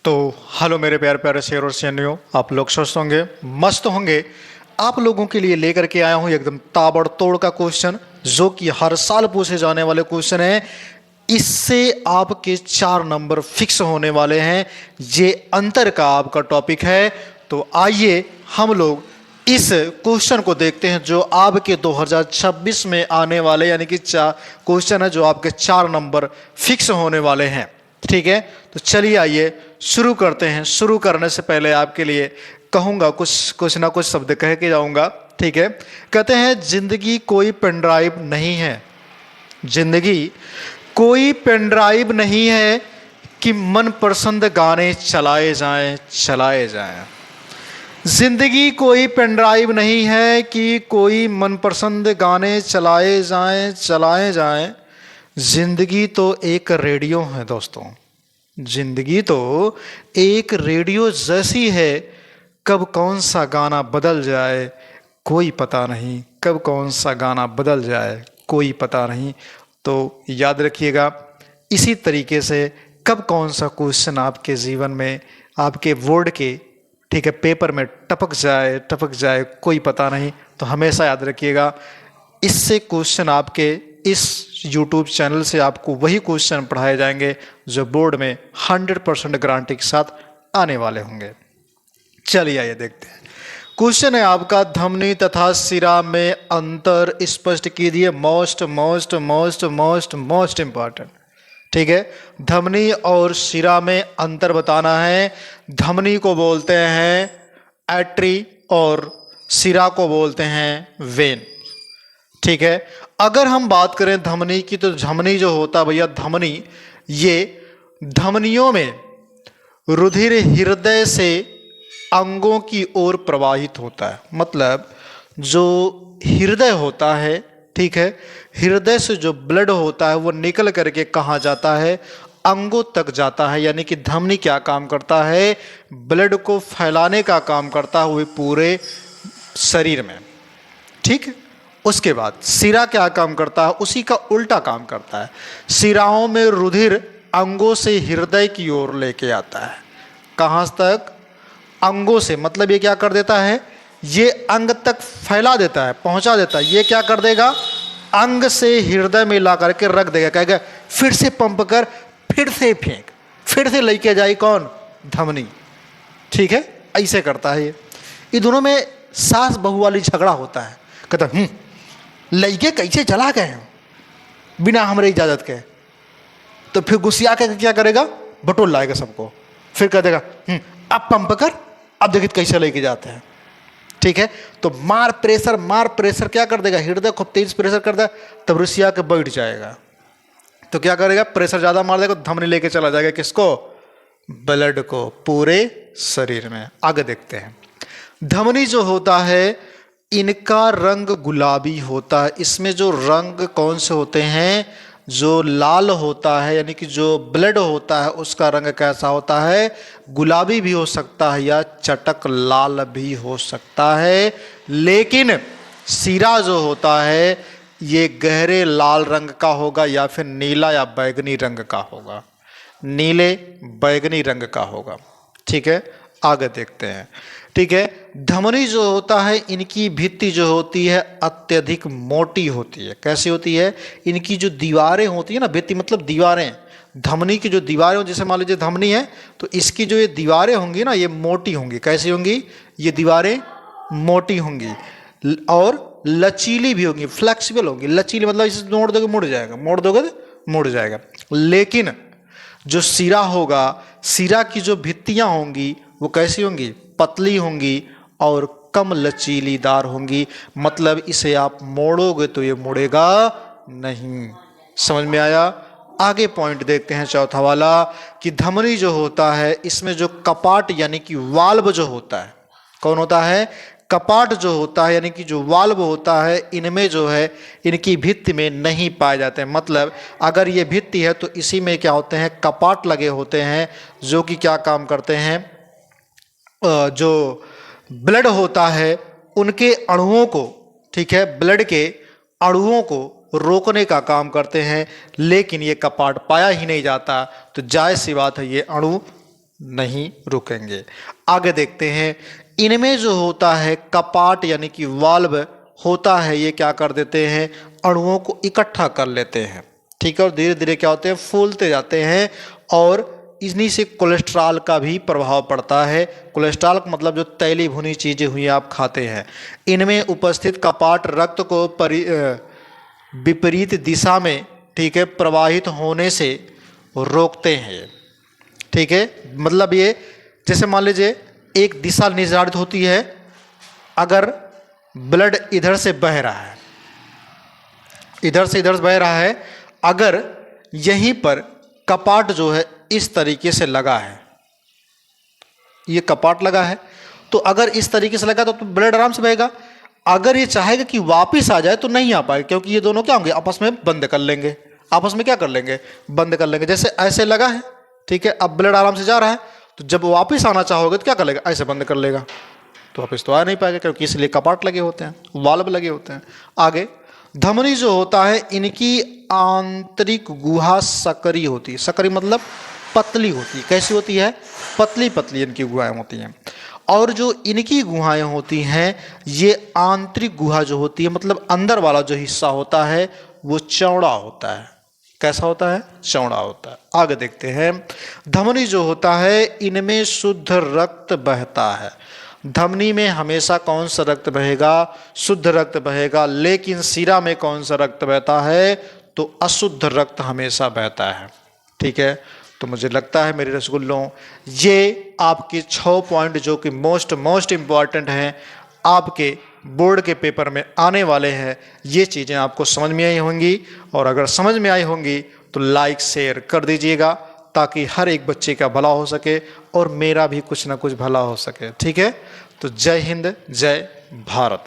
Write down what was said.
तो हेलो मेरे प्यारे प्यारे शेर और शेरनियों, आप लोग स्वस्थ होंगे, मस्त होंगे। आप लोगों के लिए लेकर के आया हूं एकदम ताबड़तोड़ का क्वेश्चन, जो कि हर साल पूछे जाने वाले क्वेश्चन है। इससे आपके 4 नंबर फिक्स होने वाले हैं। ये अंतर का आपका टॉपिक है। तो आइए हम लोग इस क्वेश्चन को देखते हैं, जो आपके 2026 में आने वाले यानी कि क्वेश्चन है जो आपके 4 नंबर फिक्स होने वाले हैं। ठीक है, तो चलिए आइए शुरू करते हैं। शुरू करने से पहले आपके लिए कहूंगा कुछ ना कुछ शब्द कह के जाऊंगा। ठीक है, कहते हैं जिंदगी कोई पेन ड्राइव नहीं है। जिंदगी कोई पेन ड्राइव नहीं है कि मनपसंद गाने चलाए जाएं। जिंदगी कोई पेन ड्राइव नहीं है कि कोई मनपसंद गाने चलाए जाएं। जिंदगी तो एक रेडियो है दोस्तों। जिंदगी तो एक रेडियो जैसी है। कब कौन सा गाना बदल जाए कोई पता नहीं। कब कौन सा गाना बदल जाए कोई पता नहीं। तो याद रखिएगा, इसी तरीके से कब कौन सा क्वेश्चन आपके जीवन में, आपके बोर्ड के, ठीक है, पेपर में टपक जाए कोई पता नहीं। तो हमेशा याद रखिएगा, इससे क्वेश्चन आपके इस YouTube चैनल से आपको वही क्वेश्चन पढ़ाए जाएंगे जो बोर्ड में 100% गारंटी के साथ आने वाले होंगे। चलिए आइए देखते हैं। क्वेश्चन है आपका, धमनी तथा सिरा में अंतर स्पष्ट कीजिए। Most important. ठीक है, धमनी और सिरा में अंतर बताना है। धमनी को बोलते हैं आर्टरी और सिरा को बोलते हैं वेन। ठीक है, अगर हम बात करें धमनी की, तो धमनी जो होता है भैया, धमनी, ये धमनियों में रुधिर हृदय से अंगों की ओर प्रवाहित होता है। मतलब जो हृदय होता है, ठीक है, हृदय से जो ब्लड होता है वो निकल करके कहाँ जाता है, अंगों तक जाता है। यानी कि धमनी क्या काम करता है, ब्लड को फैलाने का काम करता है, वो पूरे शरीर में। ठीक है, उसके बाद सिरा क्या काम करता है, उसी का उल्टा काम करता है। सिराओं में रुधिर अंगों से हृदय की ओर लेके आता है। कहाँ तक, अंगों से। मतलब ये क्या कर देता है, ये अंग तक फैला देता है, पहुंचा देता है। ये क्या कर देगा, अंग से हृदय में ला करके रख देगा। कहेगा फिर से पंप कर, फिर से फेंक, फिर से लेके जाए कौन, धमनी। ठीक है, ऐसे करता है ये दोनों में सास बहू वाली झगड़ा होता है। कहता लइके कैसे चला गए बिना हमारे इजाजत के। तो फिर गुस्सिया के क्या करेगा, बटोल लाएगा सबको, फिर कह देगा अब पंप कर, अब देखिए कैसे लेके जाते हैं। ठीक है, तो मार प्रेशर क्या कर देगा, हृदय को तेज प्रेशर कर देगा, तब रुसिया के बैठ जाएगा। तो क्या करेगा, प्रेशर ज्यादा मार देगा, धमनी लेके चला जाएगा किसको, ब्लड को, पूरे शरीर में। आगे देखते हैं, धमनी जो होता है इनका रंग गुलाबी होता है। इसमें जो रंग कौन से होते हैं, जो लाल होता है, यानी कि जो ब्लड होता है उसका रंग कैसा होता है, गुलाबी भी हो सकता है या चटक लाल भी हो सकता है। लेकिन सिरा जो होता है ये गहरे लाल रंग का होगा या फिर नीला या बैगनी रंग का होगा, नीले बैगनी रंग का होगा। ठीक है, आगे देखते हैं। ठीक है, धमनी जो होता है इनकी भित्ति जो होती है अत्यधिक मोटी होती है। कैसी होती है, इनकी जो दीवारें होती है ना, भित्ति मतलब दीवारें, धमनी की जो दीवारें, जैसे मान लीजिए धमनी है तो इसकी जो ये दीवारें होंगी ना, ये मोटी होंगी। कैसी होंगी, ये दीवारें मोटी होंगी और लचीली भी होंगी, फ्लेक्सिबल होंगी। लचीली मतलब इसे मोड़ दोगे मुड़ जाएगा, मोड़ दोगे तो मुड़ जाएगा। लेकिन जो सिरा होगा, सिरा की जो भित्तियां होंगी वो कैसी होंगी, पतली होंगी और कम लचीलीदार होंगी। मतलब इसे आप मोड़ोगे तो ये मुड़ेगा नहीं। समझ में आया। आगे पॉइंट देखते हैं, चौथा वाला, कि धमनी जो होता है इसमें जो कपाट यानी कि वाल्व जो होता है, कौन होता है, कपाट जो होता है यानी कि जो वाल्व होता है, इनमें जो है इनकी भित्ति में नहीं पाए जाते हैं। मतलब अगर ये भित्ति है तो इसी में क्या होते हैं, कपाट लगे होते हैं, जो कि क्या काम करते हैं, जो ब्लड होता है उनके अणुओं को, ठीक है, ब्लड के अणुओं को रोकने का काम करते हैं। लेकिन ये कपाट पाया ही नहीं जाता, तो जायज़ सी बात है ये अणु नहीं रुकेंगे। आगे देखते हैं, इनमें जो होता है कपाट यानी कि वाल्व होता है, ये क्या कर देते हैं, अणुओं को इकट्ठा कर लेते हैं, ठीक है, और धीरे धीरे क्या होते हैं, फूलते जाते हैं, और इन्हीं से कोलेस्ट्रॉल का भी प्रभाव पड़ता है। कोलेस्ट्रॉल का मतलब जो तैली भुनी चीज़ें हुई आप खाते हैं। इनमें उपस्थित कपाट रक्त को विपरीत दिशा में, ठीक है, प्रवाहित होने से रोकते हैं, ठीक है। मतलब ये जैसे मान लीजिए एक दिशा निर्धारित होती है, अगर ब्लड इधर से बह रहा है, इधर से इधर बह रहा है, अगर यहीं पर कपाट जो है इस तरीके से लगा है, ये कपाट लगा है, तो अगर इस तरीके से लगा तो ब्लड आराम से बहेगा। अगर ये चाहेगा कि वापस आ जाए तो नहीं आ पाएगा, क्योंकि ये दोनों क्या होंगे, आपस में बंद कर लेंगे, आपस में क्या कर लेंगे, बंद कर लेंगे। जैसे ऐसे लगा है, ठीक है, अब ब्लड आराम से जा रहा है, तो जब वापस आना चाहोगे तो क्या कर लेगा, ऐसे बंद कर लेगा, तो वापस तो आ नहीं पाएगा, क्योंकि इसलिए कपाट लगे होते हैं, वाल्व लगे होते हैं। आगे धमनी जो होता है, इनकी आंतरिक गुहा सकरी होती है। सकरी मतलब पतली होती है। कैसी होती है, पतली पतली इनकी गुहाएं होती हैं। और जो इनकी गुहाएं होती हैं, ये आंतरिक गुहा जो होती है, मतलब अंदर वाला जो हिस्सा होता है वो चौड़ा होता है। कैसा होता है, चौड़ा होता है। आगे देखते हैं, धमनी जो होता है, इनमें शुद्ध रक्त बहता है। धमनी में हमेशा कौन सा रक्त बहेगा, शुद्ध रक्त बहेगा, लेकिन सिरा में कौन सा रक्त बहता है, तो अशुद्ध रक्त हमेशा बहता है, ठीक है। तो मुझे लगता है मेरे रसगुल्लों, ये आपके 6 पॉइंट जो कि मोस्ट इम्पॉर्टेंट हैं, आपके बोर्ड के पेपर में आने वाले हैं, ये चीज़ें आपको समझ में आई होंगी। और अगर समझ में आई होंगी तो लाइक शेयर कर दीजिएगा, ताकि हर एक बच्चे का भला हो सके और मेरा भी कुछ ना कुछ भला हो सके, ठीक है। तो जय हिंद, जय भारत।